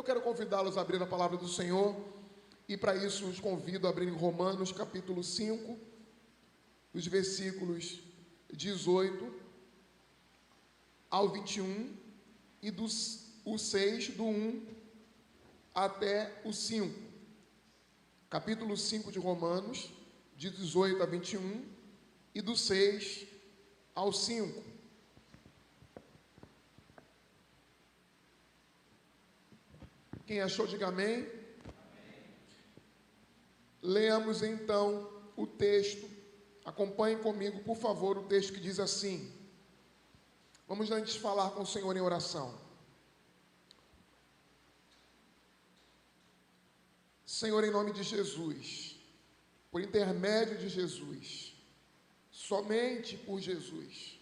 Eu quero convidá-los a abrir a palavra do Senhor e para isso os convido a abrir em Romanos capítulo 5, os versículos 18 ao 21 e o 6, do 1 até o 5. Capítulo 5 de Romanos, de 18 a 21 e do 6 ao 5. Quem achou, diga amém. Amém. Leamos então o texto. Acompanhem comigo, por favor, o texto que diz assim. Vamos antes falar com o Senhor em oração. Senhor, em nome de Jesus, por intermédio de Jesus, somente por Jesus,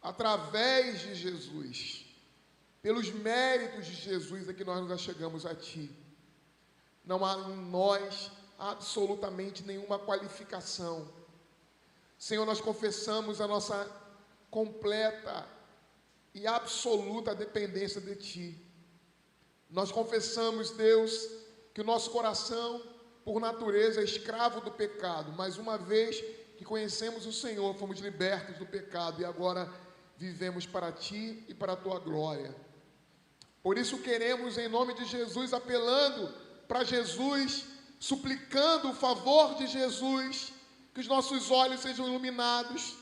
através de Jesus, pelos méritos de Jesus é que nós nos achegamos a Ti. Não há em nós absolutamente nenhuma qualificação. Senhor, nós confessamos a nossa completa e absoluta dependência de Ti. Nós confessamos, Deus, que o nosso coração, por natureza, é escravo do pecado, mas uma vez que conhecemos o Senhor, fomos libertos do pecado e agora vivemos para Ti e para a Tua glória. Por isso queremos, em nome de Jesus, apelando para Jesus, suplicando o favor de Jesus, que os nossos olhos sejam iluminados,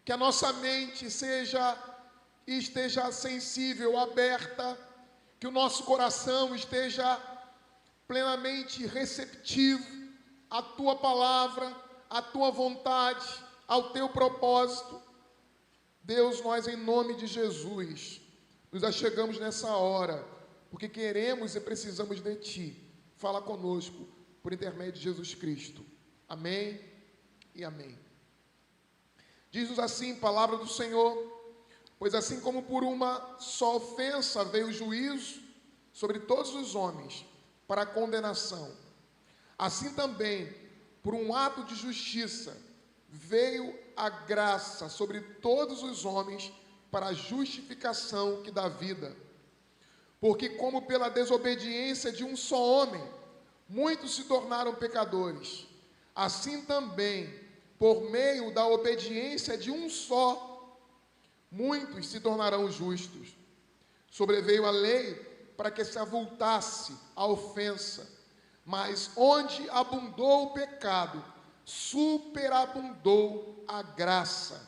que a nossa mente esteja sensível, aberta, que o nosso coração esteja plenamente receptivo à Tua palavra, à Tua vontade, ao Teu propósito. Deus, nós em nome de Jesus nos achegamos nessa hora, porque queremos e precisamos de Ti. Fala conosco, por intermédio de Jesus Cristo. Amém e amém. Diz-nos assim, palavra do Senhor: pois assim como por uma só ofensa veio o juízo sobre todos os homens para a condenação, assim também, por um ato de justiça, veio a graça sobre todos os homens para a justificação que dá vida. Porque como pela desobediência de um só homem, muitos se tornaram pecadores, assim também, por meio da obediência de um só, muitos se tornarão justos. Sobreveio a lei para que se avultasse a ofensa, mas onde abundou o pecado, superabundou a graça,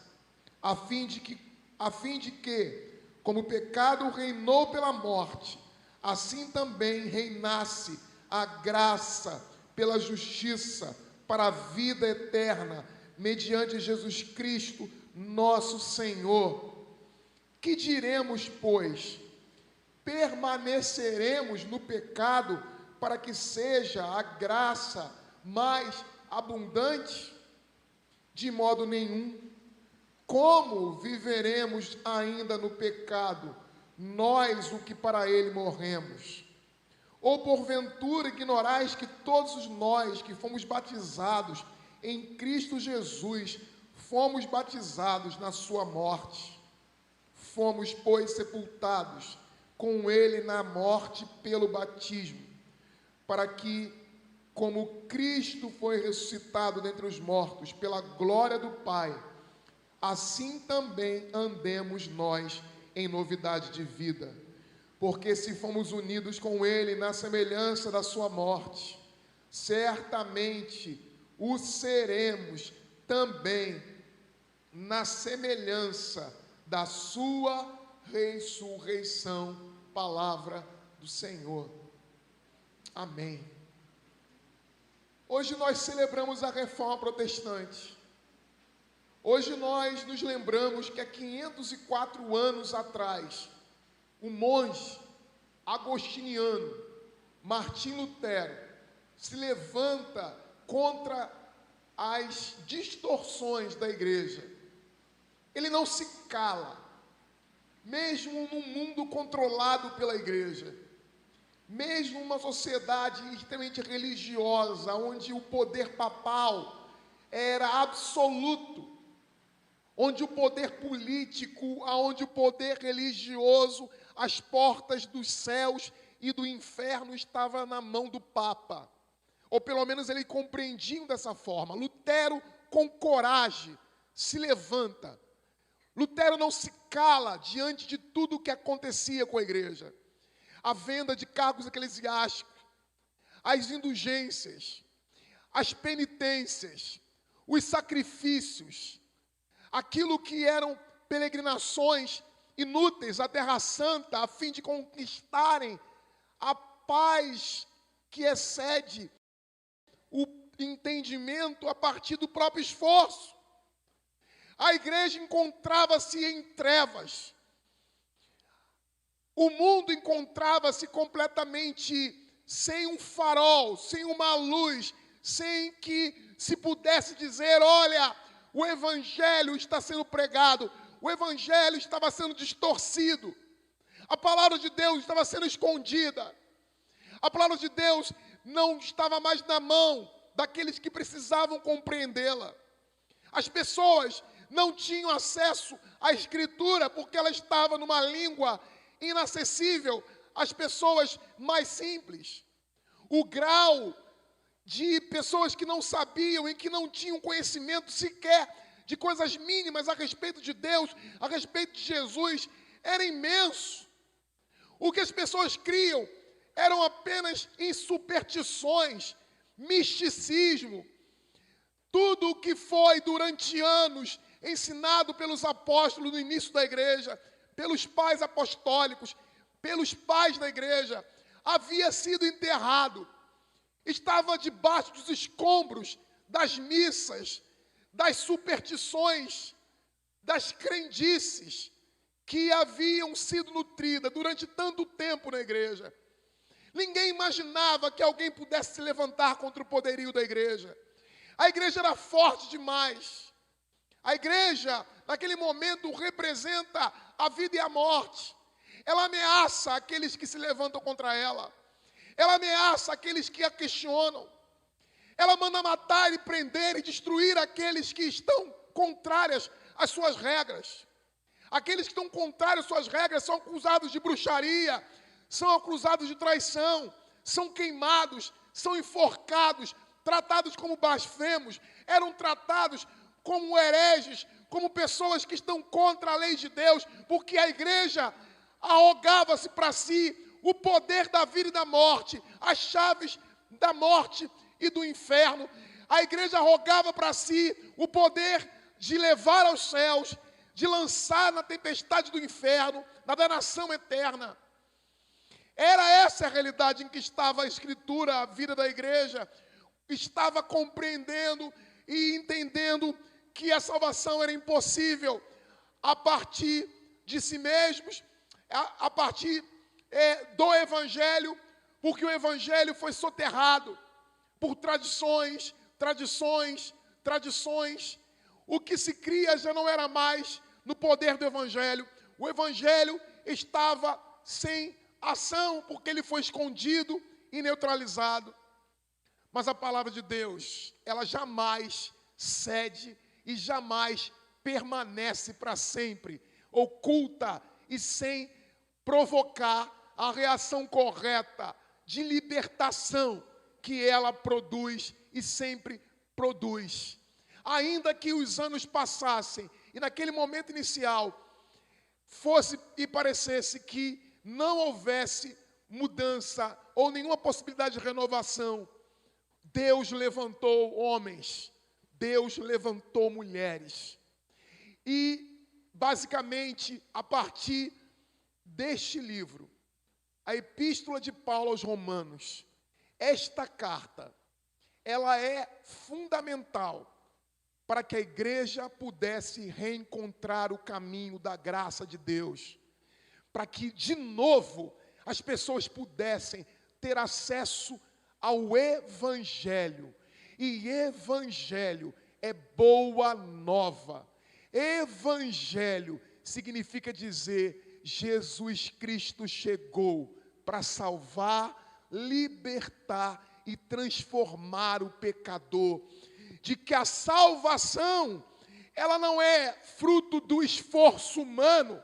a fim de que, como o pecado reinou pela morte, assim também reinasse a graça pela justiça para a vida eterna, mediante Jesus Cristo, nosso Senhor. Que diremos, pois? Permaneceremos no pecado para que seja a graça mais abundante? De modo nenhum. Como viveremos ainda no pecado, nós, o que para ele morremos? Ou porventura ignorais que todos nós que fomos batizados em Cristo Jesus, fomos batizados na sua morte? Fomos, pois, sepultados com ele na morte pelo batismo, para que, como Cristo foi ressuscitado dentre os mortos pela glória do Pai, assim também andemos nós em novidade de vida. Porque se fomos unidos com ele na semelhança da sua morte, certamente o seremos também na semelhança da sua ressurreição. Palavra do Senhor. Amém. Hoje nós celebramos a Reforma Protestante. Hoje nós nos lembramos que há 504 anos atrás, o monge agostiniano Martim Lutero se levanta contra as distorções da igreja. Ele não se cala, mesmo num mundo controlado pela igreja, mesmo numa sociedade extremamente religiosa, onde o poder papal era absoluto, onde o poder político, onde o poder religioso as portas dos céus e do inferno estavam na mão do Papa. Ou pelo menos ele compreendia dessa forma. Lutero, com coragem, se levanta. Lutero não se cala diante de tudo o que acontecia com a igreja. A venda de cargos eclesiásticos, as indulgências, as penitências, os sacrifícios, aquilo que eram peregrinações inúteis à Terra Santa, a fim de conquistarem a paz que excede o entendimento a partir do próprio esforço. A igreja encontrava-se em trevas. O mundo encontrava-se completamente sem um farol, sem uma luz, sem que se pudesse dizer, olha, o evangelho está sendo pregado, o evangelho estava sendo distorcido, a palavra de Deus estava sendo escondida, a palavra de Deus não estava mais na mão daqueles que precisavam compreendê-la. As pessoas não tinham acesso à Escritura porque ela estava numa língua inacessível às pessoas mais simples. O grau de pessoas que não sabiam e que não tinham conhecimento sequer de coisas mínimas a respeito de Deus, a respeito de Jesus, era imenso. O que as pessoas criam eram apenas em superstições, misticismo. Tudo o que foi durante anos ensinado pelos apóstolos no início da igreja, pelos pais apostólicos, pelos pais da igreja, havia sido enterrado. Estava debaixo dos escombros das missas, das superstições, das crendices que haviam sido nutridas durante tanto tempo na igreja. Ninguém imaginava que alguém pudesse se levantar contra o poderio da igreja. A igreja era forte demais. A igreja, naquele momento, representa a vida e a morte. Ela ameaça aqueles que se levantam contra ela. Ela ameaça aqueles que a questionam. Ela manda matar e prender e destruir aqueles que estão contrárias às suas regras. Aqueles que estão contrários às suas regras são acusados de bruxaria, são acusados de traição, são queimados, são enforcados, tratados como blasfemos, eram tratados como hereges, como pessoas que estão contra a lei de Deus, porque a igreja arrogava-se para si o poder da vida e da morte, as chaves da morte e do inferno. A igreja arrogava para si o poder de levar aos céus, de lançar na tempestade do inferno, na danação eterna. Era essa a realidade em que estava a Escritura, a vida da igreja. Estava compreendendo e entendendo que a salvação era impossível a partir de si mesmos, a partir do Evangelho, porque o Evangelho foi soterrado por tradições. O que se cria já não era mais no poder do Evangelho. O Evangelho estava sem ação, porque ele foi escondido e neutralizado. Mas a palavra de Deus, ela jamais cede e jamais permanece para sempre, oculta e sem provocar a reação correta de libertação que ela produz e sempre produz. Ainda que os anos passassem e naquele momento inicial fosse e parecesse que não houvesse mudança ou nenhuma possibilidade de renovação, Deus levantou homens, Deus levantou mulheres. E, basicamente, a partir deste livro, a Epístola de Paulo aos Romanos, esta carta, ela é fundamental para que a igreja pudesse reencontrar o caminho da graça de Deus, para que, de novo, as pessoas pudessem ter acesso ao Evangelho. E Evangelho é boa nova. Evangelho significa dizer: Jesus Cristo chegou para salvar, libertar e transformar o pecador. De que a salvação, ela não é fruto do esforço humano,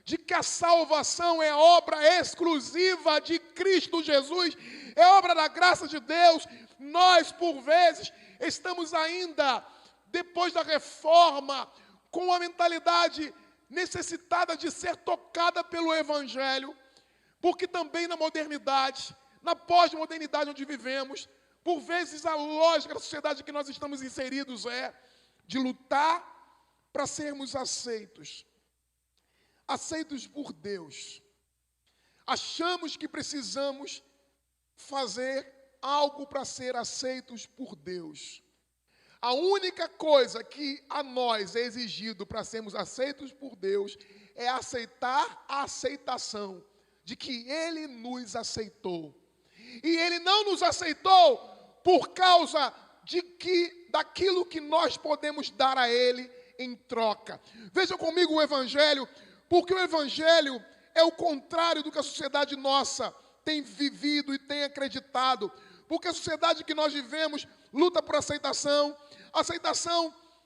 de que a salvação é obra exclusiva de Cristo Jesus, é obra da graça de Deus. Nós, por vezes, estamos ainda, depois da reforma, com a mentalidade necessitada de ser tocada pelo Evangelho, porque também na modernidade, na pós-modernidade onde vivemos, por vezes a lógica da sociedade que nós estamos inseridos é de lutar para sermos aceitos por Deus. Achamos que precisamos fazer algo para ser aceitos por Deus. A única coisa que a nós é exigido para sermos aceitos por Deus é aceitar a aceitação de que Ele nos aceitou. E Ele não nos aceitou por causa daquilo que nós podemos dar a Ele em troca. Veja comigo o Evangelho, porque o Evangelho é o contrário do que a sociedade nossa tem vivido e tem acreditado. Porque a sociedade que nós vivemos luta por aceitação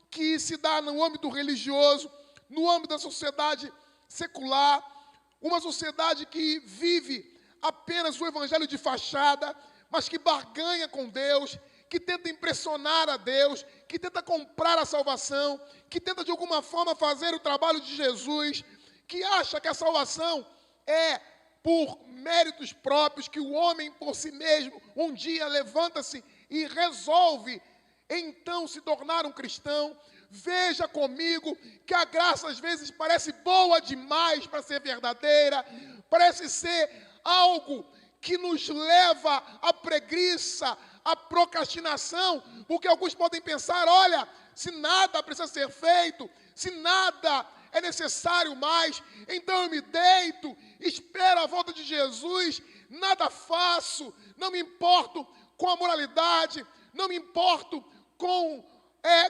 que se dá no âmbito religioso, no âmbito da sociedade secular, uma sociedade que vive apenas o Evangelho de fachada, mas que barganha com Deus, que tenta impressionar a Deus, que tenta comprar a salvação, que tenta de alguma forma fazer o trabalho de Jesus, que acha que a salvação é por méritos próprios, que o homem por si mesmo um dia levanta-se e resolve então se tornar um cristão. Veja comigo que a graça às vezes parece boa demais para ser verdadeira, parece ser algo que nos leva à preguiça, à procrastinação, porque alguns podem pensar, olha, se nada precisa ser feito, se nada é necessário mais, então eu me deito, espero a volta de Jesus, nada faço, não me importo com a moralidade, não me importo com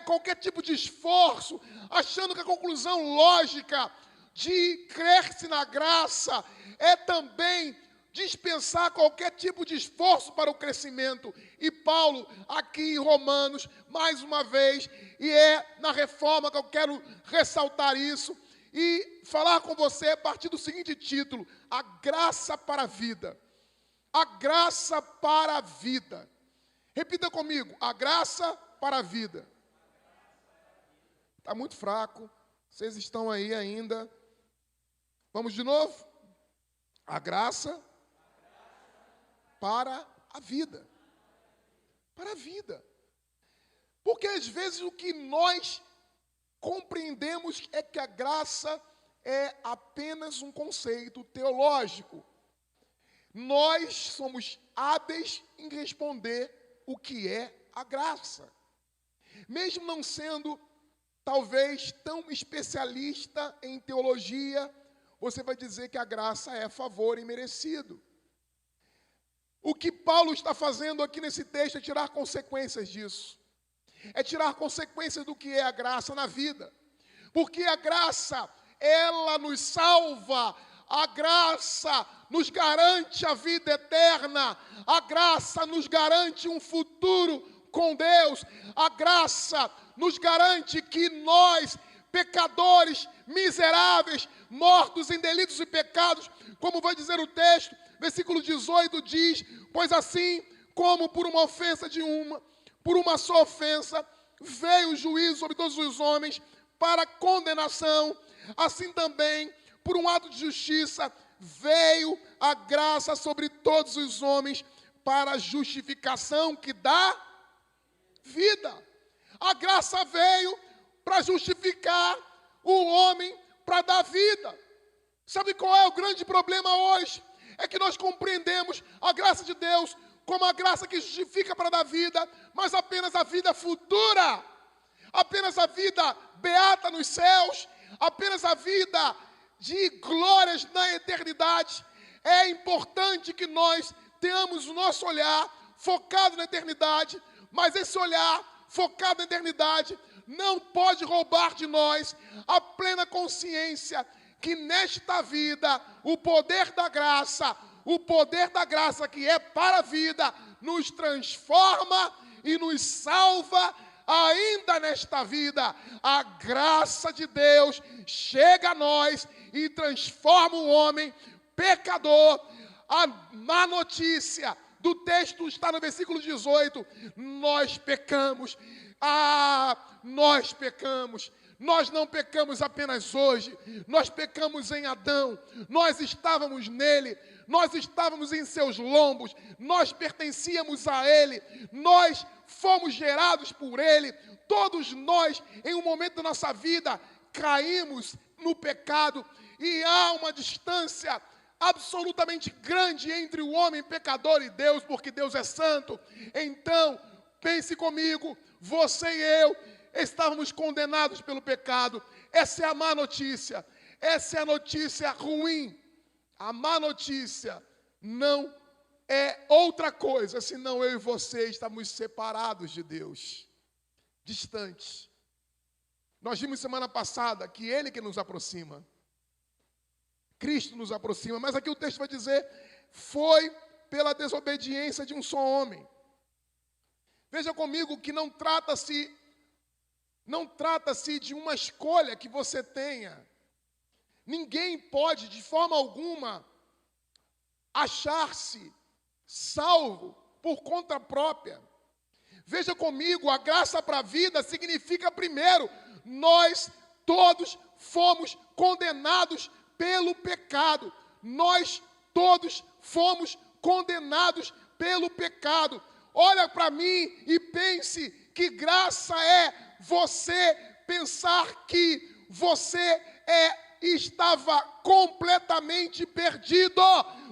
qualquer tipo de esforço, achando que a conclusão lógica de crer-se na graça é também dispensar qualquer tipo de esforço para o crescimento. E Paulo, aqui em Romanos, mais uma vez, e é na reforma que eu quero ressaltar isso, e falar com você a partir do seguinte título: a graça para a vida. A graça para a vida. Repita comigo: a graça para a vida. Está muito fraco, vocês estão aí ainda. Vamos de novo? A graça para a vida. Para a vida. Porque às vezes o que nós compreendemos é que a graça é apenas um conceito teológico. Nós somos hábeis em responder o que é a graça. Mesmo não sendo, talvez, tão especialista em teologia, você vai dizer que a graça é favor imerecido. O que Paulo está fazendo aqui nesse texto é tirar consequências disso. É tirar consequências do que é a graça na vida. Porque a graça, ela nos salva. A graça nos garante a vida eterna. A graça nos garante um futuro com Deus. A graça nos garante que nós, pecadores, miseráveis, mortos em delitos e pecados, como vai dizer o texto, versículo 18 diz: pois assim como por uma ofensa por uma só ofensa, veio o juízo sobre todos os homens para condenação, assim também, por um ato de justiça, veio a graça sobre todos os homens para a justificação que dá vida. A graça veio para justificar o homem, para dar vida. Sabe qual é o grande problema hoje? É que nós compreendemos a graça de Deus como a graça que justifica para dar vida, mas apenas a vida futura, apenas a vida beata nos céus, apenas a vida de glórias na eternidade. É importante que nós tenhamos o nosso olhar focado na eternidade, mas esse olhar focado na eternidade não pode roubar de nós a plena consciência que nesta vida o poder da graça que é para a vida, nos transforma e nos salva ainda nesta vida, a graça de Deus chega a nós e transforma o homem pecador. A má notícia do texto está no versículo 18. Nós pecamos. Nós pecamos. Nós não pecamos apenas hoje. Nós pecamos em Adão. Nós estávamos nele. Nós estávamos em seus lombos. Nós pertencíamos a ele. Nós fomos gerados por ele. Todos nós, em um momento da nossa vida, caímos no pecado. E há uma distância absolutamente grande entre o homem pecador e Deus, porque Deus é santo. Então, pense comigo, você e eu estávamos condenados pelo pecado. Essa é a má notícia. Essa é a notícia ruim. A má notícia não é outra coisa, senão eu e você estamos separados de Deus, distantes. Nós vimos semana passada que Ele que nos aproxima. Cristo nos aproxima, mas aqui o texto vai dizer, foi pela desobediência de um só homem. Veja comigo que não trata-se de uma escolha que você tenha. Ninguém pode, de forma alguma, achar-se salvo por conta própria. Veja comigo, a graça para a vida significa, primeiro, nós todos fomos condenados pelo pecado. Nós todos fomos condenados pelo pecado. Olha para mim e pense que graça é você pensar que você estava completamente perdido.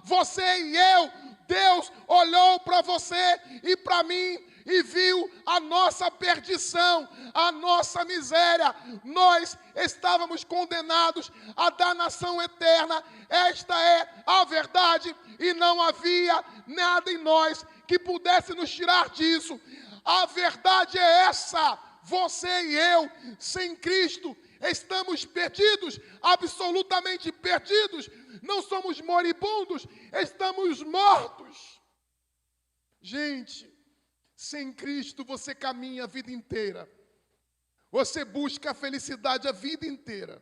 Você e eu, Deus olhou para você e para mim e viu a nossa perdição, a nossa miséria. Nós estávamos condenados à danação eterna. Esta é a verdade e não havia nada em nós que pudesse nos tirar disso. A verdade é essa. Você e eu, sem Cristo, estamos perdidos, absolutamente perdidos. Não somos moribundos, estamos mortos. Gente, sem Cristo você caminha a vida inteira. Você busca a felicidade a vida inteira.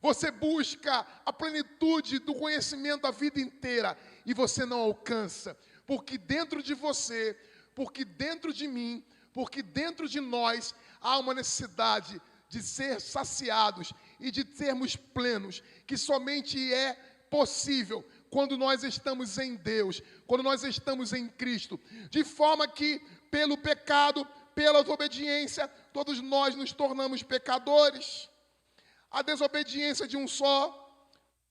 Você busca a plenitude do conhecimento a vida inteira. E você não alcança. Porque dentro de você, porque dentro de mim, porque dentro de nós, há uma necessidade de ser saciados e de sermos plenos, que somente é possível quando nós estamos em Deus, quando nós estamos em Cristo. De forma que, pelo pecado, pela desobediência, todos nós nos tornamos pecadores. A desobediência de um só,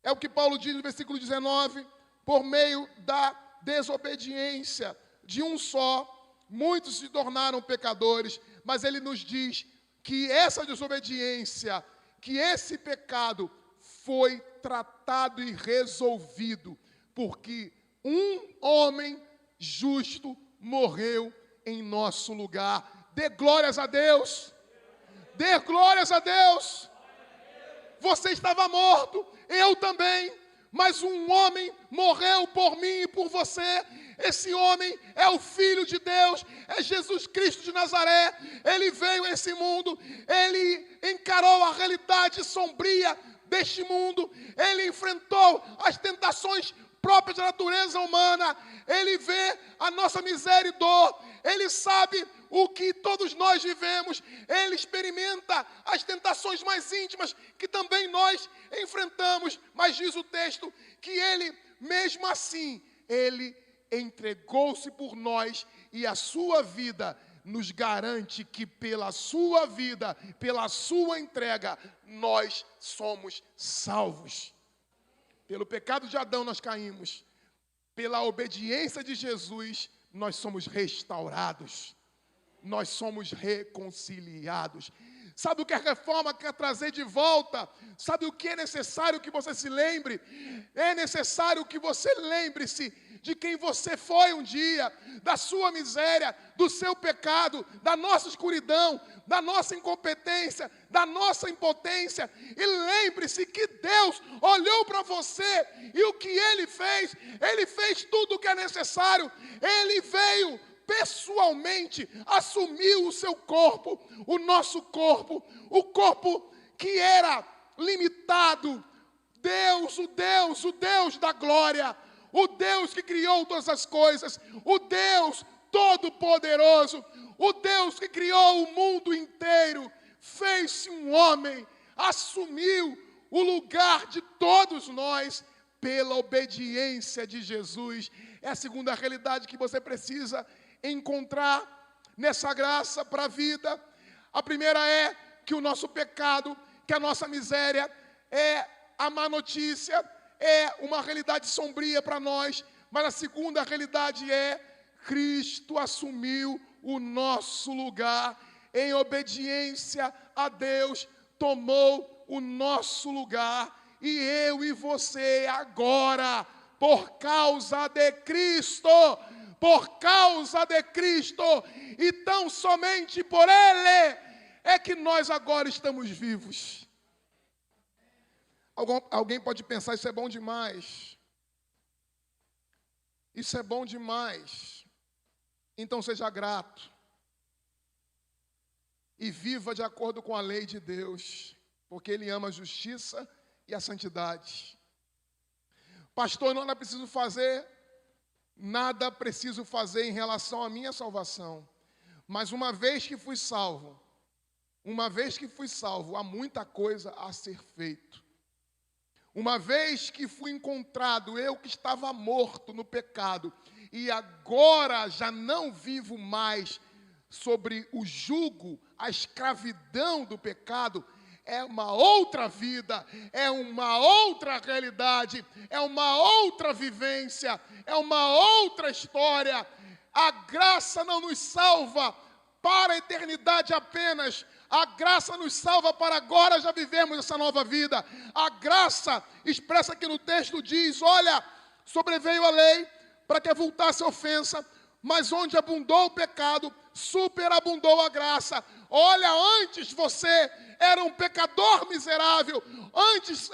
é o que Paulo diz no versículo 19, por meio da desobediência de um só, muitos se tornaram pecadores, mas ele nos diz que essa desobediência, que esse pecado foi tratado e resolvido, porque um homem justo morreu em nosso lugar. Dê glórias a Deus. Dê glórias a Deus. Você estava morto, eu também, mas um homem morreu por mim e por você. Esse homem é o Filho de Deus, é Jesus Cristo de Nazaré. Ele veio a esse mundo, ele encarou a realidade sombria deste mundo, ele enfrentou as tentações próprias da natureza humana, ele vê a nossa miséria e dor, ele sabe o que todos nós vivemos, ele experimenta as tentações mais íntimas que também nós enfrentamos, mas diz o texto que ele, mesmo assim, ele entregou-se por nós e a sua vida nos garante que pela sua vida, pela sua entrega, nós somos salvos. Pelo pecado de Adão nós caímos, pela obediência de Jesus nós somos restaurados, nós somos reconciliados. Sabe o que a reforma quer trazer de volta? Sabe o que é necessário que você se lembre? É necessário que você lembre-se de quem você foi um dia, da sua miséria, do seu pecado, da nossa escuridão, da nossa incompetência, da nossa impotência. E lembre-se que Deus olhou para você e o que Ele fez tudo o que é necessário. Ele veio pessoalmente assumiu o seu corpo, o nosso corpo, o corpo que era limitado. Deus, o Deus da glória, o Deus que criou todas as coisas, o Deus todo-poderoso, o Deus que criou o mundo inteiro, fez-se um homem, assumiu o lugar de todos nós pela obediência de Jesus. É a segunda realidade que você precisa encontrar nessa graça para a vida. A primeira é que o nosso pecado, que a nossa miséria é a má notícia, é uma realidade sombria para nós, mas a segunda realidade é Cristo assumiu o nosso lugar, em obediência a Deus, tomou o nosso lugar, e eu e você agora, por causa de Cristo, e tão somente por Ele, é que nós agora estamos vivos. Alguém pode pensar, isso é bom demais. Isso é bom demais. Então seja grato. E viva de acordo com a lei de Deus. Porque Ele ama a justiça e a santidade. Pastor, nada preciso fazer em relação à minha salvação. Mas uma vez que fui salvo, há muita coisa a ser feito. Uma vez que fui encontrado, eu que estava morto no pecado, e agora já não vivo mais sobre o jugo, a escravidão do pecado, é uma outra vida, é uma outra realidade, é uma outra vivência, é uma outra história. A graça não nos salva para a eternidade apenas. A graça nos salva para agora já vivermos essa nova vida. A graça expressa aqui no texto diz, olha, sobreveio a lei para que avultasse a ofensa, mas onde abundou o pecado, superabundou a graça. Olha, antes você era um pecador miserável, antes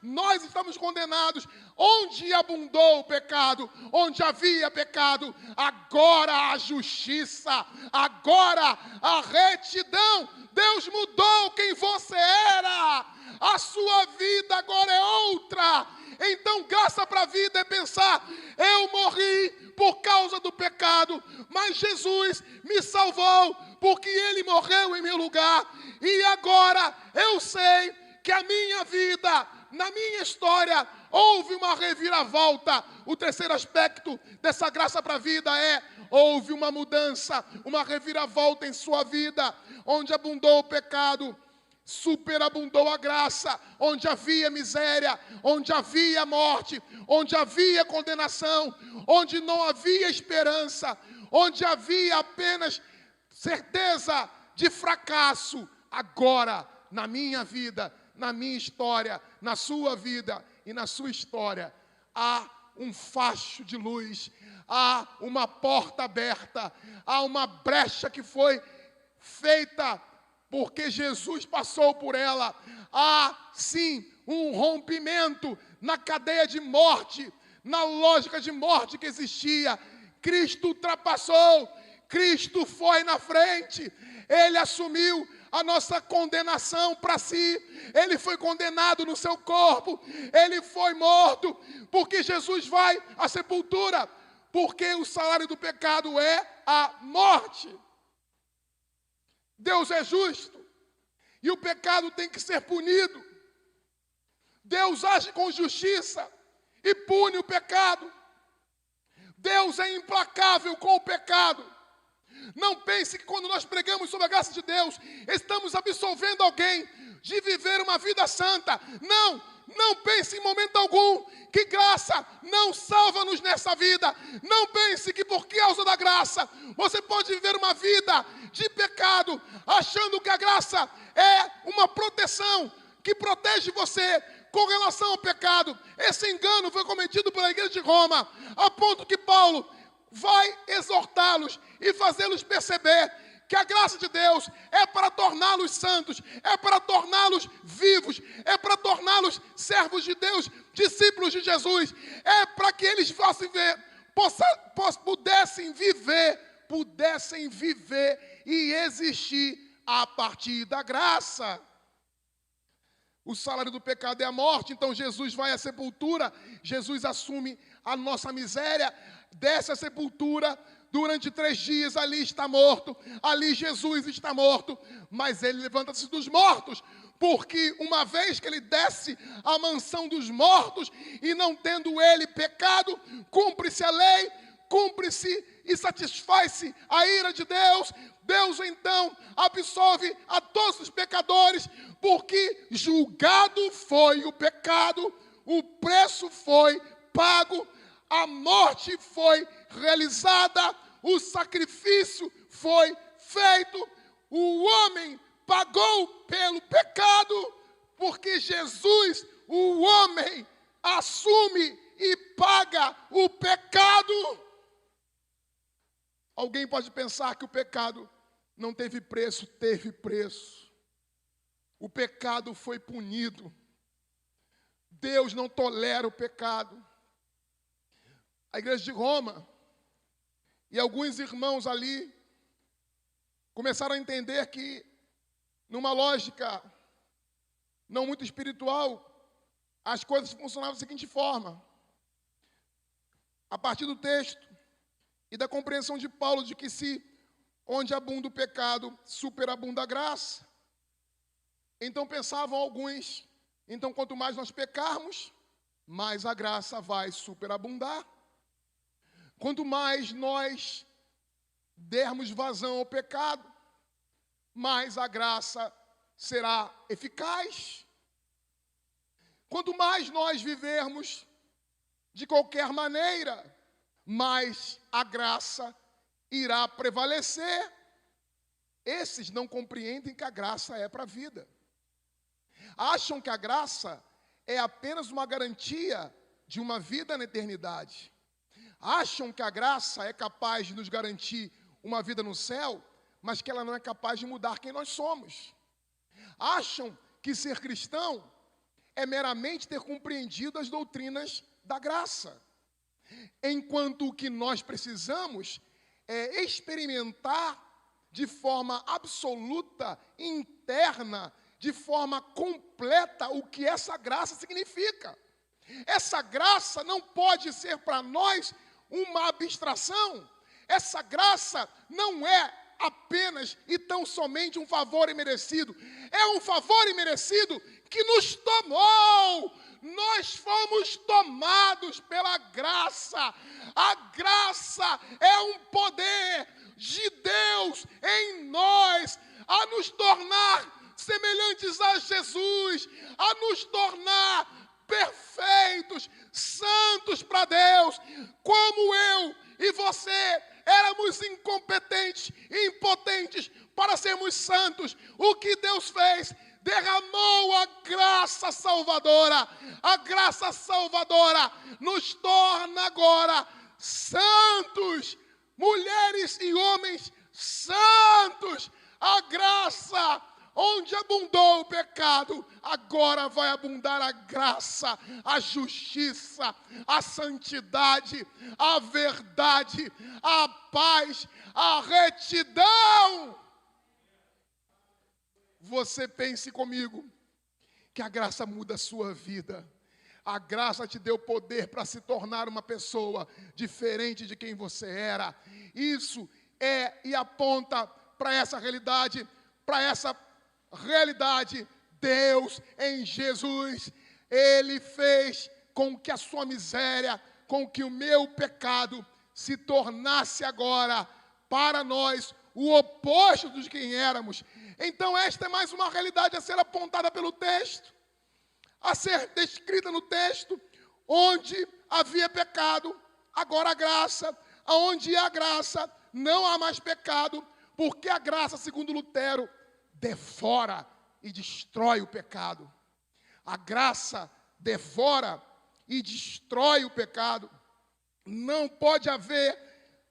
nós estávamos condenados, onde abundou o pecado, onde havia pecado, agora a justiça, agora a retidão. Deus mudou quem você era, a sua vida agora é outra. Então graça para a vida é pensar, eu morri por causa do pecado, mas Jesus me salvou, porque Ele morreu em meu lugar, e agora eu sei que a minha vida, na minha história, houve uma reviravolta. O terceiro aspecto dessa graça para a vida é, houve uma mudança, uma reviravolta em sua vida, onde abundou o pecado, superabundou a graça, onde havia miséria, onde havia morte, onde havia condenação, onde não havia esperança, onde havia apenas certeza de fracasso. Agora, na minha vida, na minha história, na sua vida e na sua história, há um facho de luz, há uma porta aberta, há uma brecha que foi feita porque Jesus passou por ela. Há, sim, um rompimento na cadeia de morte, na lógica de morte que existia. Cristo ultrapassou, Cristo foi na frente, Ele assumiu a nossa condenação para si. Ele foi condenado no seu corpo, Ele foi morto, porque Jesus vai à sepultura, porque o salário do pecado é a morte. Deus é justo e o pecado tem que ser punido. Deus age com justiça e pune o pecado. Deus é implacável com o pecado. Não pense que quando nós pregamos sobre a graça de Deus, estamos absolvendo alguém de viver uma vida santa. Não pense em momento algum que graça não salva-nos nessa vida. Não pense que por causa da graça você pode viver uma vida de pecado, achando que a graça é uma proteção que protege você com relação ao pecado. Esse engano foi cometido pela igreja de Roma, a ponto que Paulo vai exortá-los e fazê-los perceber que a graça de Deus é para torná-los santos, é para torná-los vivos, é para torná-los servos de Deus, discípulos de Jesus, é para que eles pudessem viver e existir a partir da graça. O salário do pecado é a morte, então Jesus vai à sepultura, Jesus assume a nossa miséria, desce à sepultura, durante 3 dias ali está morto, ali Jesus está morto, mas ele levanta-se dos mortos, porque uma vez que ele desce à mansão dos mortos, e não tendo ele pecado, cumpre-se a lei, cumpre-se e satisfaz-se a ira de Deus. Deus então absolve a todos os pecadores, porque julgado foi o pecado, o preço foi pago, a morte foi realizada, o sacrifício foi feito, o homem pagou pelo pecado, porque Jesus, o homem, assume e paga o pecado. Alguém pode pensar que o pecado não teve preço. Teve preço. O pecado foi punido. Deus não tolera o pecado. A igreja de Roma e alguns irmãos ali começaram a entender que, numa lógica não muito espiritual, as coisas funcionavam da seguinte forma. A partir do texto e da compreensão de Paulo de que se onde abunda o pecado, superabunda a graça. Então pensavam alguns, então quanto mais nós pecarmos, mais a graça vai superabundar. Quanto mais nós dermos vazão ao pecado, mais a graça será eficaz. Quanto mais nós vivermos de qualquer maneira, mais a graça irá prevalecer. Esses não compreendem que a graça é para a vida. Acham que a graça é apenas uma garantia de uma vida na eternidade. Acham que a graça é capaz de nos garantir uma vida no céu, mas que ela não é capaz de mudar quem nós somos. Acham que ser cristão é meramente ter compreendido as doutrinas da graça, enquanto o que nós precisamos é experimentar de forma absoluta, interna, de forma completa o que essa graça significa. Essa graça não pode ser para nós uma abstração. Essa graça não é apenas e tão somente um favor imerecido. É um favor imerecido que nos tomou. Nós fomos tomados pela graça. A graça é um poder de Deus em nós a nos tornar semelhantes a Jesus, a nos tornar perfeitos, santos para Deus, como eu e você éramos incompetentes e impotentes para sermos santos. O que Deus fez? Derramou a graça salvadora. A graça salvadora nos torna agora santos, mulheres e homens santos. A graça, onde abundou o pecado, agora vai abundar a graça, a justiça, a santidade, a verdade, a paz, a retidão. Você pense comigo que a graça muda a sua vida. A graça te deu poder para se tornar uma pessoa diferente de quem você era. Isso é e aponta para essa realidade, Deus em Jesus, Ele fez com que a sua miséria, com que o meu pecado se tornasse agora para nós o oposto de quem éramos. Então esta é mais uma realidade a ser apontada pelo texto, a ser descrita no texto, onde havia pecado, agora a graça, onde há graça, não há mais pecado, porque a graça, segundo Lutero, devora e destrói o pecado. A graça devora e destrói o pecado. Não pode haver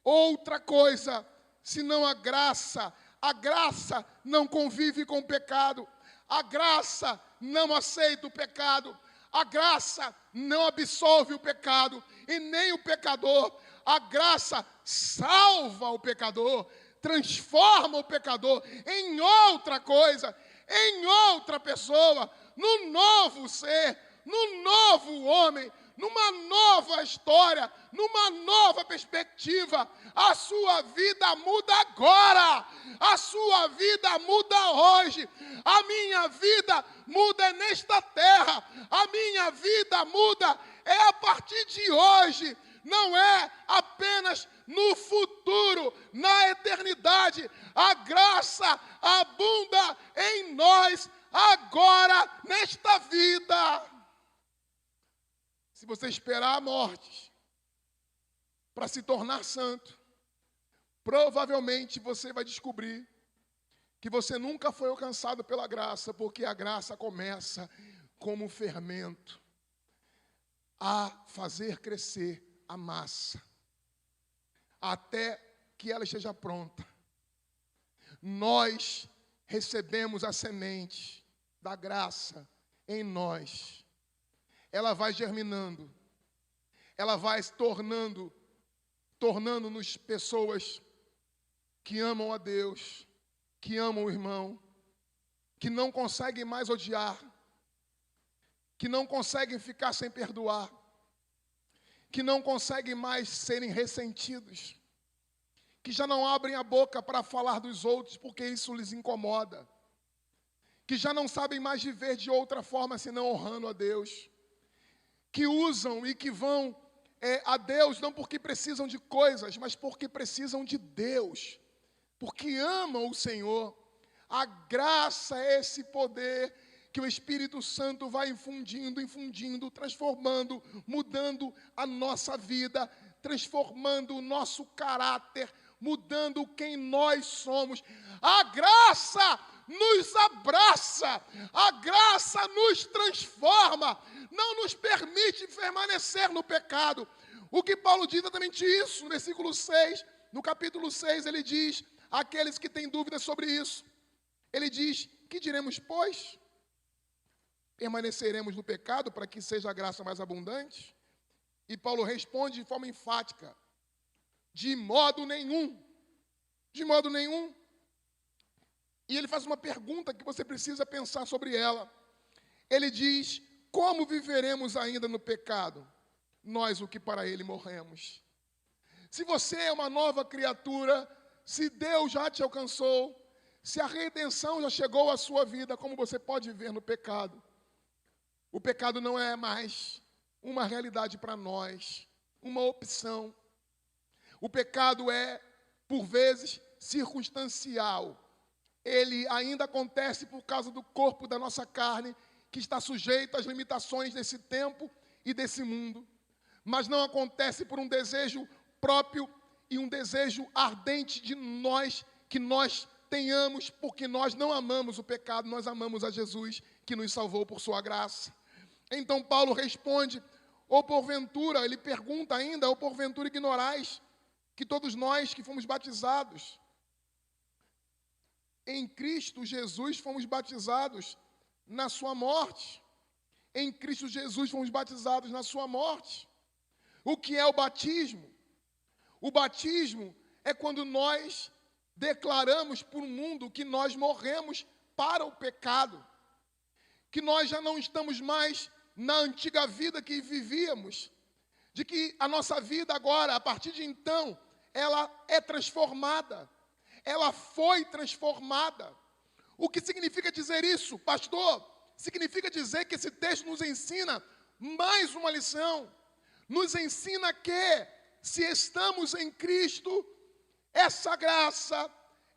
outra coisa senão a graça. A graça não convive com o pecado. A graça não aceita o pecado. A graça não absolve o pecado e nem o pecador. A graça salva o pecador, transforma o pecador em outra coisa, em outra pessoa, num novo ser, num novo homem, numa nova história, numa nova perspectiva. A sua vida muda agora, a sua vida muda hoje, a minha vida muda nesta terra, a minha vida muda a partir de hoje, não é apenas no futuro, na eternidade. A graça abunda em nós agora, nesta vida. Se você esperar a morte para se tornar santo, provavelmente você vai descobrir que você nunca foi alcançado pela graça, porque a graça começa como um fermento a fazer crescer a massa, até que ela esteja pronta. Nós recebemos a semente da graça em nós. Ela vai germinando, ela vai se tornando-nos pessoas que amam a Deus, que amam o irmão, que não conseguem mais odiar, que não conseguem ficar sem perdoar, que não conseguem mais serem ressentidos, que já não abrem a boca para falar dos outros porque isso lhes incomoda, que já não sabem mais viver de outra forma senão honrando a Deus, que usam e que vão a Deus não porque precisam de coisas, mas porque precisam de Deus, porque amam o Senhor. A graça é esse poder que o Espírito Santo vai infundindo, transformando, mudando a nossa vida, transformando o nosso caráter, mudando quem nós somos. A graça nos abraça, a graça nos transforma, não nos permite permanecer no pecado. O que Paulo diz é exatamente isso, no versículo 6, no capítulo 6, ele diz, aqueles que têm dúvidas sobre isso, ele diz, que diremos, pois? Permaneceremos no pecado para que seja a graça mais abundante? E Paulo responde de forma enfática, de modo nenhum, de modo nenhum. E ele faz uma pergunta que você precisa pensar sobre ela. Ele diz, como viveremos ainda no pecado? Nós, o que para ele morremos. Se você é uma nova criatura, se Deus já te alcançou, se a redenção já chegou à sua vida, como você pode viver no pecado? O pecado não é mais uma realidade para nós, uma opção. O pecado é, por vezes, circunstancial. Ele ainda acontece por causa do corpo da nossa carne, que está sujeito às limitações desse tempo e desse mundo. Mas não acontece por um desejo próprio e um desejo ardente de nós, que nós tenhamos, porque nós não amamos o pecado, nós amamos a Jesus, que nos salvou por sua graça. Então Paulo responde, ou porventura, ele pergunta ainda, ou porventura ignorais, que todos nós que fomos batizados em Cristo Jesus fomos batizados na sua morte. Em Cristo Jesus fomos batizados na sua morte. O que é o batismo? O batismo é quando nós declaramos para o mundo que nós morremos para o pecado, que nós já não estamos mais na antiga vida que vivíamos, de que a nossa vida agora, a partir de então, ela é transformada, ela foi transformada. O que significa dizer isso, pastor? Significa dizer que esse texto nos ensina mais uma lição, nos ensina que, se estamos em Cristo, essa graça,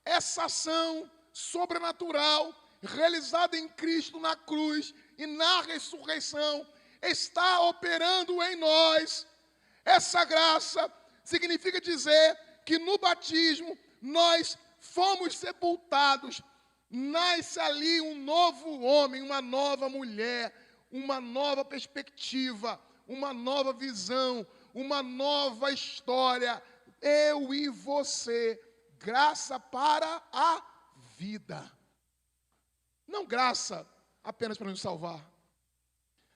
essa ação sobrenatural, realizada em Cristo na cruz e na ressurreição, está operando em nós. Essa graça significa dizer que no batismo nós fomos sepultados, nasce ali um novo homem, uma nova mulher, uma nova perspectiva, uma nova visão, uma nova história. Eu e você, graça para a vida. Não graça apenas para nos salvar.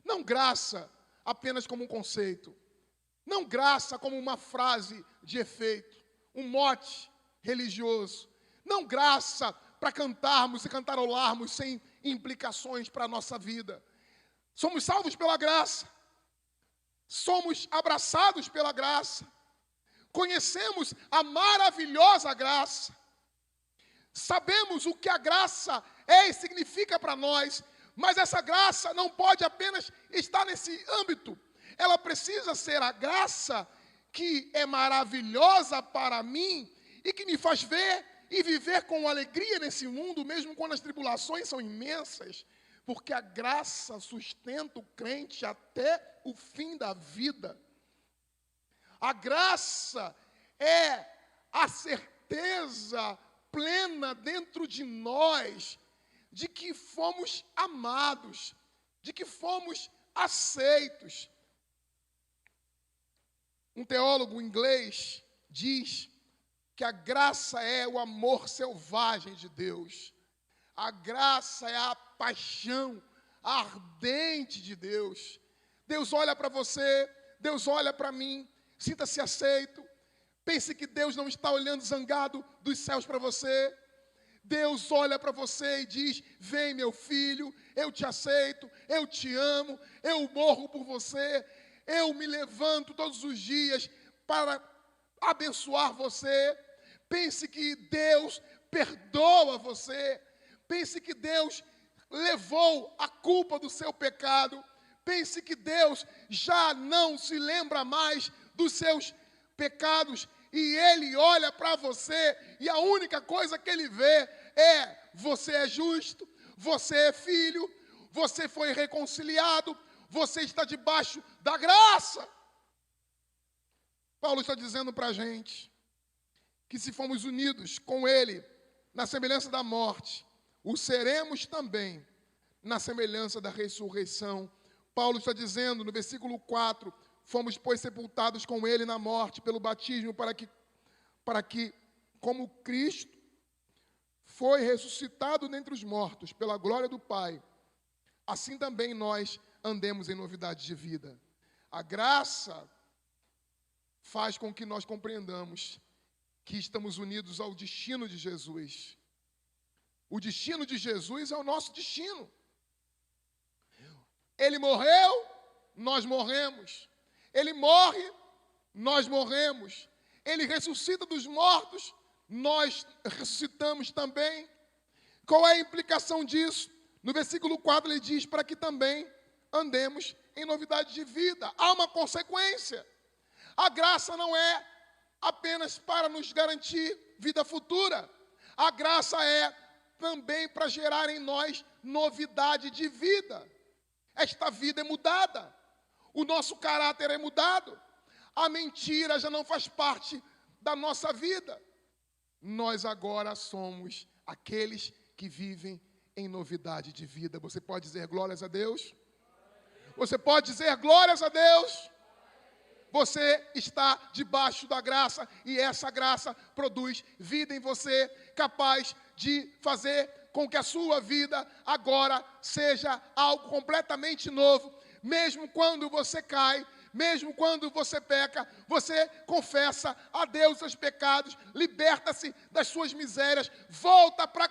Não graça apenas como um conceito. Não graça como uma frase de efeito, um mote religioso. Não graça para cantarmos e cantarolarmos sem implicações para a nossa vida. Somos salvos pela graça. Somos abraçados pela graça. Conhecemos a maravilhosa graça. Sabemos o que a graça é e significa para nós, mas essa graça não pode apenas estar nesse âmbito. Ela precisa ser a graça que é maravilhosa para mim e que me faz ver e viver com alegria nesse mundo, mesmo quando as tribulações são imensas, porque a graça sustenta o crente até o fim da vida. A graça é a certeza plena dentro de nós de que fomos amados, de que fomos aceitos. Um teólogo inglês diz que a graça é o amor selvagem de Deus. A graça é a paixão ardente de Deus. Deus olha para você, Deus olha para mim, sinta-se aceito. Pense que Deus não está olhando zangado dos céus para você. Deus olha para você e diz: vem, meu filho, eu te aceito, eu te amo, eu morro por você, eu me levanto todos os dias para abençoar você. Pense que Deus perdoa você. Pense que Deus levou a culpa do seu pecado. Pense que Deus já não se lembra mais dos seus pecados. E Ele olha para você e a única coisa que Ele vê é: você é justo, você é filho, você foi reconciliado, você está debaixo da graça. Paulo está dizendo para a gente que se formos unidos com Ele na semelhança da morte, o seremos também na semelhança da ressurreição. Paulo está dizendo no versículo 4, fomos, pois, sepultados com Ele na morte pelo batismo, para que, como Cristo foi ressuscitado dentre os mortos pela glória do Pai, assim também nós andemos em novidade de vida. A graça faz com que nós compreendamos que estamos unidos ao destino de Jesus. O destino de Jesus é o nosso destino. Ele morreu, nós morremos. Ele morre, nós morremos. Ele ressuscita dos mortos, nós ressuscitamos também. Qual é a implicação disso? No versículo 4 ele diz: para que também andemos em novidade de vida. Há uma consequência. A graça não é apenas para nos garantir vida futura. A graça é também para gerar em nós novidade de vida. Esta vida é mudada. O nosso caráter é mudado. A mentira já não faz parte da nossa vida. Nós agora somos aqueles que vivem em novidade de vida. Você pode dizer glórias a Deus? Você pode dizer glórias a Deus? Você está debaixo da graça e essa graça produz vida em você, capaz de fazer com que a sua vida agora seja algo completamente novo. Mesmo quando você cai, mesmo quando você peca, você confessa a Deus os seus pecados, liberta-se das suas misérias, volta para a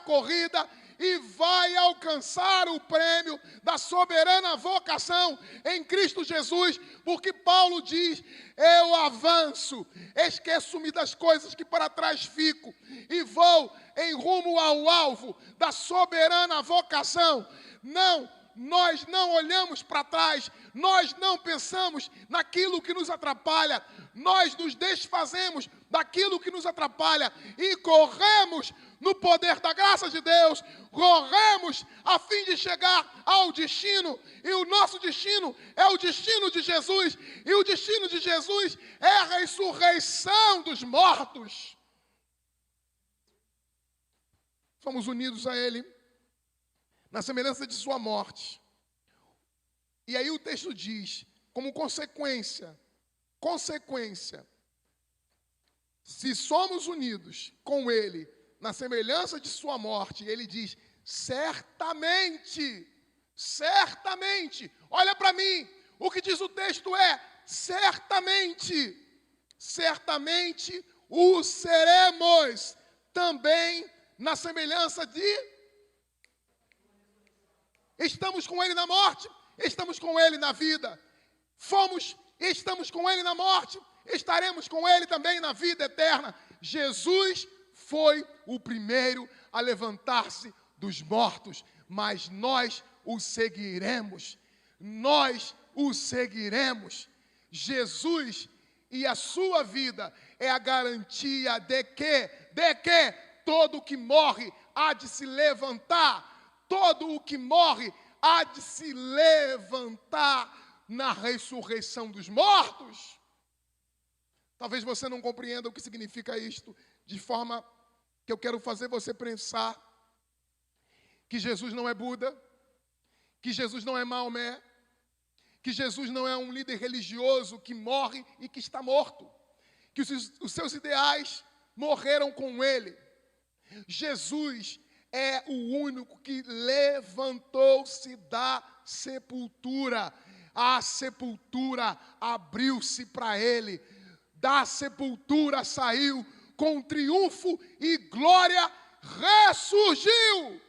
corrida e vai alcançar o prêmio da soberana vocação em Cristo Jesus, porque Paulo diz: eu avanço, esqueço-me das coisas que para trás fico e vou em rumo ao alvo da soberana vocação. Nós não olhamos para trás, nós não pensamos naquilo que nos atrapalha, nós nos desfazemos daquilo que nos atrapalha e corremos no poder da graça de Deus, corremos a fim de chegar ao destino, e o nosso destino é o destino de Jesus, e o destino de Jesus é a ressurreição dos mortos. Fomos unidos a Ele na semelhança de sua morte. E aí o texto diz, como consequência, se somos unidos com Ele na semelhança de sua morte, ele diz: certamente, olha para mim, O que diz o texto é: certamente o seremos também na semelhança de... Estamos com Ele na morte, estamos com Ele na vida. Estamos com Ele na morte, estaremos com Ele também na vida eterna. Jesus foi o primeiro a levantar-se dos mortos, mas nós o seguiremos. Nós o seguiremos. Jesus e a sua vida é a garantia de que todo o que morre há de se levantar. Todo o que morre há de se levantar na ressurreição dos mortos. Talvez você não compreenda o que significa isto, de forma que eu quero fazer você pensar que Jesus não é Buda, que Jesus não é Maomé, que Jesus não é um líder religioso que morre e que está morto, que os seus ideais morreram com ele. Jesus é o único que levantou-se da sepultura. A sepultura abriu-se para ele. Da sepultura saiu com triunfo e glória, ressurgiu.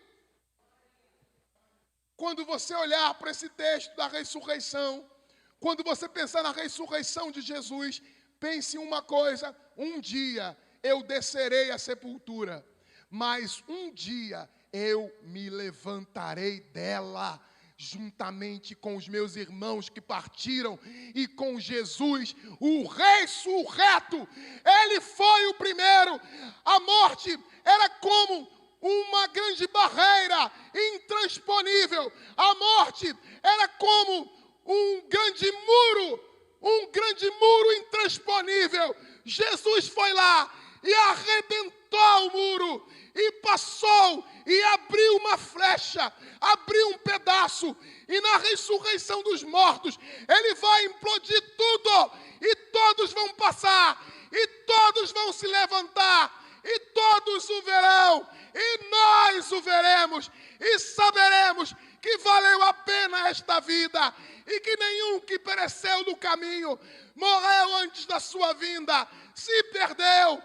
Quando você olhar para esse texto da ressurreição, quando você pensar na ressurreição de Jesus, pense em uma coisa: um dia eu descerei à sepultura, mas um dia eu me levantarei dela, juntamente com os meus irmãos que partiram e com Jesus, o ressurreto. Ele foi o primeiro. A morte era como uma grande barreira intransponível. A morte era como um grande muro intransponível. Jesus foi lá e arrebentou o muro, e passou, e abriu uma flecha, abriu um pedaço, e na ressurreição dos mortos, ele vai implodir tudo, e todos vão passar, e todos vão se levantar, e todos o verão, e nós o veremos, e saberemos que valeu a pena esta vida, e que nenhum que pereceu no caminho, morreu antes da sua vinda, se perdeu,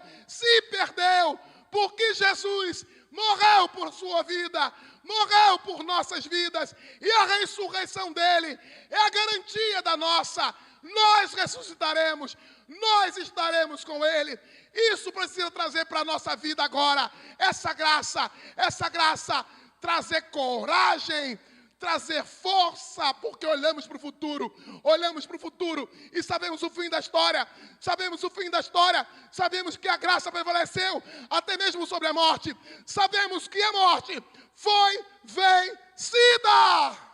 porque Jesus morreu por sua vida, morreu por nossas vidas, e a ressurreição dele é a garantia da nossa. Nós ressuscitaremos, nós estaremos com ele. Isso precisa trazer para a nossa vida agora essa graça, trazer coragem, trazer força, porque olhamos para o futuro e sabemos o fim da história, sabemos que a graça prevaleceu até mesmo sobre a morte, sabemos que a morte foi vencida.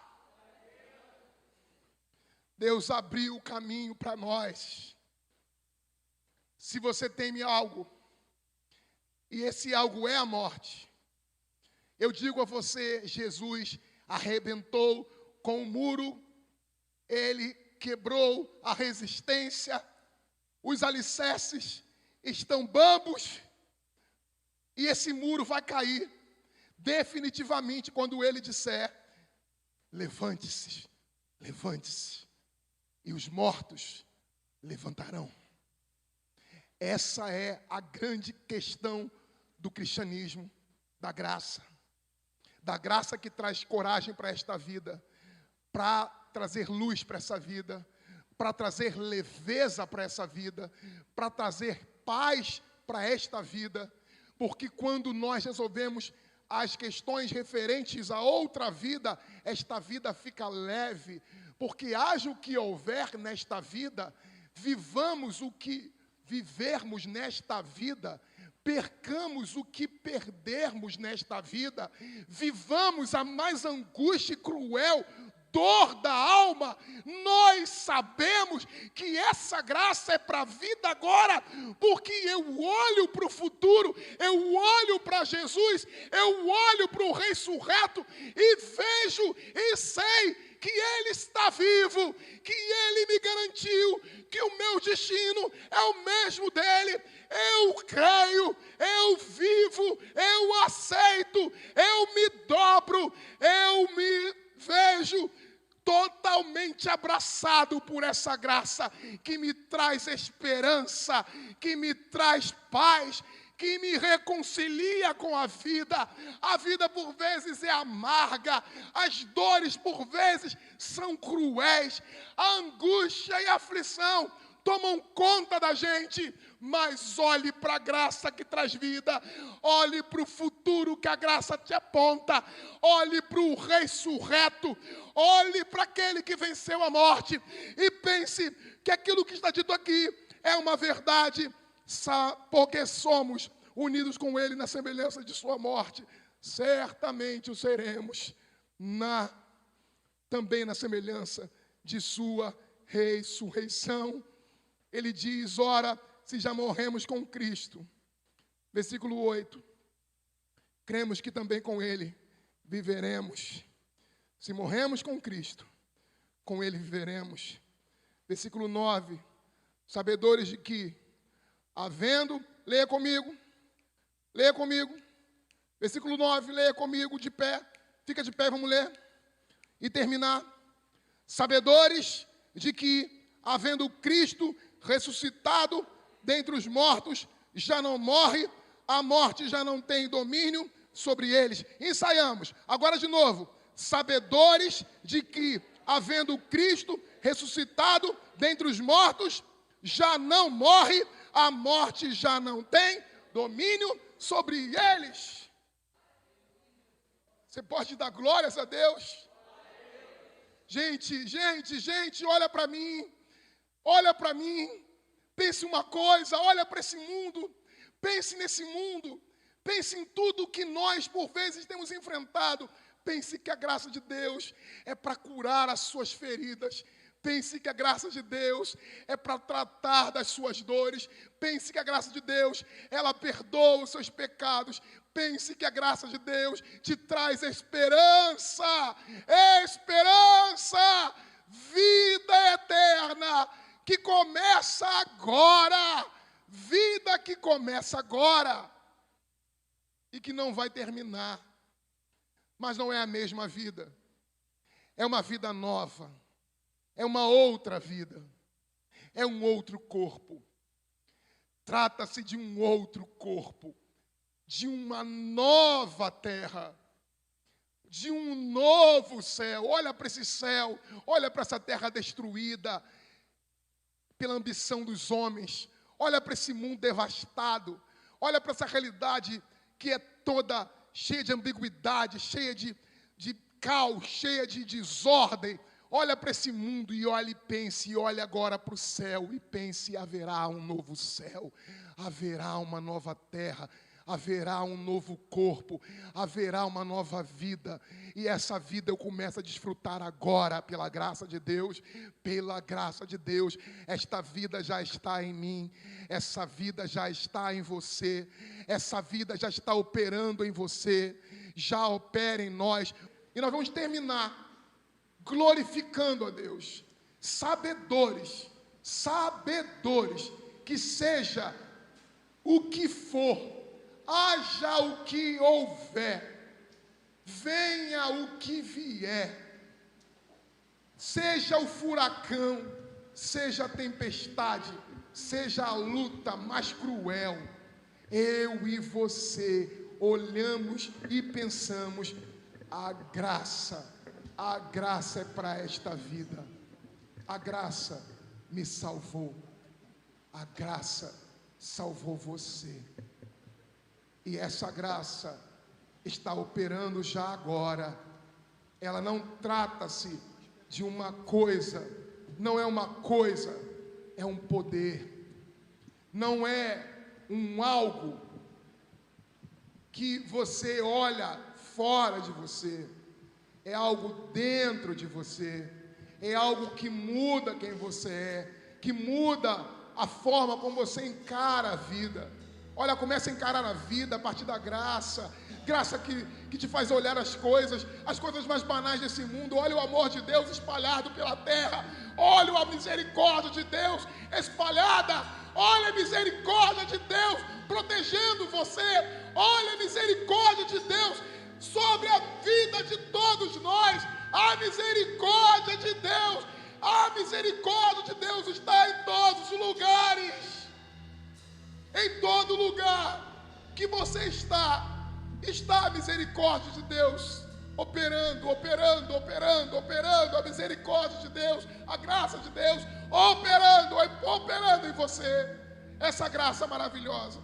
Deus abriu o caminho para nós. Se você teme algo, e esse algo é a morte, eu digo a você, Jesus arrebentou com o muro, ele quebrou a resistência, os alicerces estão bambos, e esse muro vai cair definitivamente quando ele disser: levante-se, e os mortos levantarão. Essa é a grande questão do cristianismo, da graça que traz coragem para esta vida, para trazer luz para essa vida, para trazer leveza para essa vida, para trazer paz para esta vida, porque quando nós resolvemos as questões referentes a outra vida, esta vida fica leve, porque haja o que houver nesta vida, vivamos o que vivermos nesta vida, percamos o que perdermos nesta vida, vivamos a mais angústia e cruel dor da alma, nós sabemos que essa graça é para a vida agora, porque eu olho para o futuro, eu olho para Jesus, eu olho para o ressurreto e vejo e sei que Ele está vivo, que Ele me garantiu que o meu destino é o mesmo dele. Eu creio, eu vivo, eu aceito, eu me dobro, eu me vejo totalmente abraçado por essa graça que me traz esperança, que me traz paz, que me reconcilia com a vida. A vida por vezes é amarga, as dores por vezes são cruéis, a angústia e a aflição tomam conta da gente, mas olhe para a graça que traz vida, olhe para o futuro que a graça te aponta, olhe para o ressurreto, olhe para aquele que venceu a morte e pense que aquilo que está dito aqui é uma verdade, porque somos unidos com ele na semelhança de sua morte, certamente o seremos também na semelhança de sua ressurreição. Ele diz, ora, se já morremos com Cristo. Versículo 8. Cremos que também com ele viveremos. Se morremos com Cristo, com ele viveremos. Versículo 9. Sabedores de que, leia comigo. Versículo 9, leia comigo, de pé. Fica de pé, vamos ler. E terminar. Sabedores de que, havendo Cristo ressuscitado dentre os mortos, já não morre, a morte já não tem domínio sobre eles. Ensaiamos. Agora de novo. Sabedores de que, havendo Cristo ressuscitado dentre os mortos, já não morre, a morte já não tem domínio sobre eles. Você pode dar glórias a Deus? Gente, olha para mim. Olha para mim, pense uma coisa, olha para esse mundo, pense nesse mundo, pense em tudo que nós, por vezes, temos enfrentado. Pense que a graça de Deus é para curar as suas feridas. Pense que a graça de Deus é para tratar das suas dores. Pense que a graça de Deus, ela perdoa os seus pecados. Pense que a graça de Deus te traz esperança, vida eterna, que começa agora, vida que começa agora e que não vai terminar, mas não é a mesma vida, é uma vida nova, é uma outra vida, é um outro corpo, trata-se de um outro corpo, de uma nova terra, de um novo céu. Olha para esse céu, olha para essa terra destruída pela ambição dos homens, olha para esse mundo devastado, olha para essa realidade que é toda cheia de ambiguidade, cheia de caos, cheia de desordem. Olha para esse mundo e olhe e pense, e olhe agora para o céu e pense, haverá um novo céu, haverá uma nova terra, haverá um novo corpo, haverá uma nova vida, e essa vida eu começo a desfrutar agora, pela graça de Deus, esta vida já está em mim, essa vida já está em você, essa vida já está operando em você, já opera em nós, e nós vamos terminar glorificando a Deus, sabedores, que seja o que for, haja o que houver, venha o que vier, seja o furacão, seja a tempestade, seja a luta mais cruel, eu e você olhamos e pensamos, a graça é para esta vida, a graça me salvou, a graça salvou você. E essa graça está operando já agora. Ela não trata-se de uma coisa, não é uma coisa, é um poder. Não é um algo que você olha fora de você. É algo dentro de você. É algo que muda quem você é, que muda a forma como você encara a vida. Olha, começa a encarar a vida a partir da graça que te faz olhar as coisas mais banais desse mundo. Olha o amor de Deus espalhado pela terra, olha a misericórdia de Deus espalhada, olha a misericórdia de Deus protegendo você, olha a misericórdia de Deus sobre a vida de todos nós, A misericórdia de Deus, a misericórdia de Deus está em todos os lugares. Em todo lugar que você está a misericórdia de Deus operando, a misericórdia de Deus, a graça de Deus operando em você, essa graça maravilhosa.